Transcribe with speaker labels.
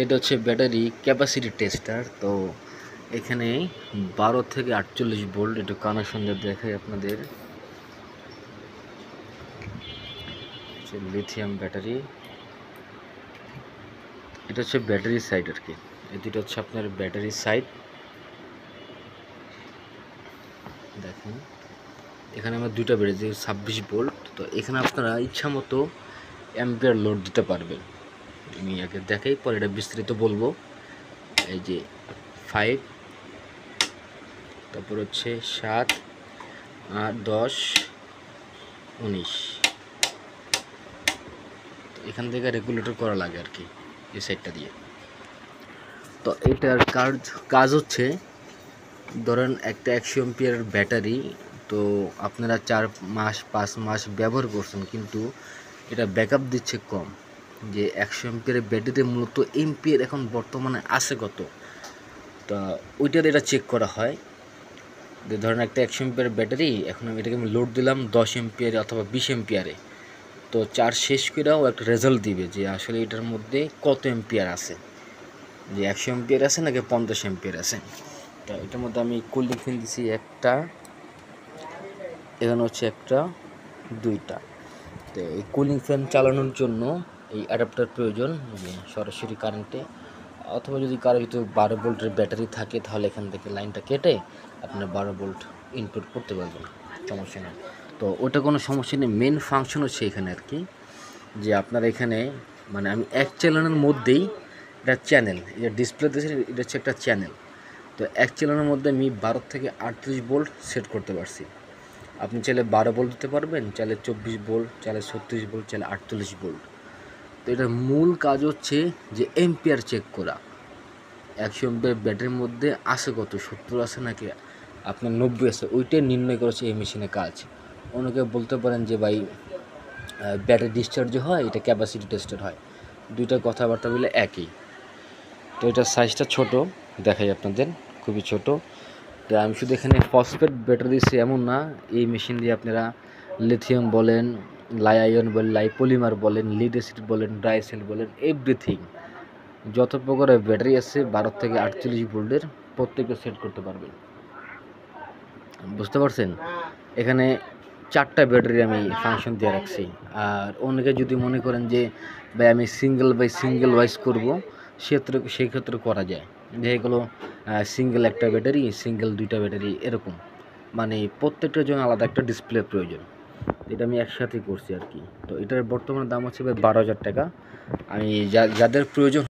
Speaker 1: এটা হচ্ছে battery capacity tester. তো এখানে 12 থেকে 48 ভোল্ট একটু কানেকশন দিয়ে দেখাই আপনাদের। লিথিয়াম ব্যাটারি, এটা হচ্ছে ব্যাটারি সাইড আর কি। এই দুটো হচ্ছে আপনার ব্যাটারি সাইড। দেখেন এখানে আমরা দুইটা বেরিয়েছে 26 ভোল্ট। তো এখানে আপনারা ইচ্ছা মতো অ্যাম্পিয়ার লোড দিতে পারবেন। আমি আগে দেখাই, পরে এটা বিস্তারিত বলবো। এই যে 5, তারপর হচ্ছে 7, 8, 10, 19। এখান থেকে রেগুলেটর করা লাগে আর কি এই সাইডটা দিয়ে। তো এটার কাজ হচ্ছে, ধরেন একটা 100 এম্পিয়ারের ব্যাটারি, তো আপনারা 4 মাস 5 মাস ব্যবহার করছেন, কিন্তু এটা ব্যাকআপ দিচ্ছে কম। যে 100 এম্পিয়ারের ব্যাটারিতে মূলত এম্পিয়ার এখন বর্তমানে আছে কত, তা ওইটার এটা চেক করা হয়। যে ধরেন একটা 100 এম্পিয়ারের ব্যাটারি, এখন এটাকে আমি লোড দিলাম 10 এম্পিয়ারে অথবা 20 এম্পিয়ারে, তো চার্জ শেষ করেও একটা রেজাল্ট দিবে যে আসলে এটার মধ্যে কত এম্পিয়ার আছে, যে 100 এম্পিয়ার আছে নাকি 50 এম্পিয়ার আছে। তো এটার মধ্যে আমি কুলিং ফ্যান দিছি একটা, এখানে হচ্ছে একটা, দুইটা। তো এই কুলিং ফ্যান চালানোর জন্য এই অ্যাডাপ্টার প্রয়োজন, যে সরাসরি কারেন্টে, অথবা যদি কারো ভিতরে 12 ভোল্টের ব্যাটারি থাকে তাহলে এখান থেকে লাইনটা কেটে আপনার 12 ভোল্ট ইনপুট করতে পারবেন, সমস্যা নেই। তো ওটা কোনো সমস্যা নেই। মেন ফাংশন হচ্ছে এখানে আর কি, যে আপনার এখানে মানে আমি এক চ্যানেলের মধ্যেই, এটা চ্যানেল, এটা ডিসপ্লে দিয়েছে, এটা হচ্ছে একটা চ্যানেল। তো এক চ্যানেলের মধ্যে আমি 12 থেকে 38 ভোল্ট সেট করতে পারছি। আপনি চাইলে 12 ভোল্ট দিতে পারবেন, চাইলে 24 ভোল্ট, চাইলে 36 ভোল্ট, চাইলে 48 ভোল্ট। তো এটার মূল কাজ হচ্ছে যে এম্পিয়ার চেক করা। 100 এম্পিয়ার ব্যাটারির মধ্যে আছে কত, 70 আছে নাকি আপনার 90 আছে, ওইটাই নির্ণয় করেছে এই মেশিনের কাজ। অনেকে বলতে পারেন যে ভাই ব্যাটারি ডিসচার্জ হয়, এটা ক্যাপাসিটি টেস্টার হয়, দুইটা কথাবার্তা বলে একই। তো এটার সাইজটা ছোট, দেখাই আপনাদের, খুবই ছোট। তো আমি শুধু এখানে ফসফেট ব্যাটারি দিচ্ছি এমন না, এই মেশিন দিয়ে আপনারা লিথিয়াম বলেন, আয়ন বলেন, পলিমার বলেন, লিড অ্যাসিড বলেন, ডাইসেল বলেন, এভরিথিং যত প্রকারের ব্যাটারি আছে 12 থেকে 48 ভোল্টের প্রত্যেকটা সেট করতে পারবেন। বুঝতে পারছেন? এখানে 4টা ব্যাটারি আমি ফাংশন দিয়ে রাখছি। আর অনেকে যদি মনে করেন যে ভাই আমি সিঙ্গেল ওয়াইজ করবো, সেই ক্ষেত্রে করা যায়। যেগুলো সিঙ্গেল একটা ব্যাটারি, সিঙ্গেল 2টা ব্যাটারি, এরকম মানে প্রত্যেকটার জন্য আলাদা একটা ডিসপ্লে প্রয়োজন। এটা আমি একসাথে করছি আর কি। তো এটার বর্তমান দাম হচ্ছে ভাই 12,000 টাকা। আমি যাদের প্রয়োজন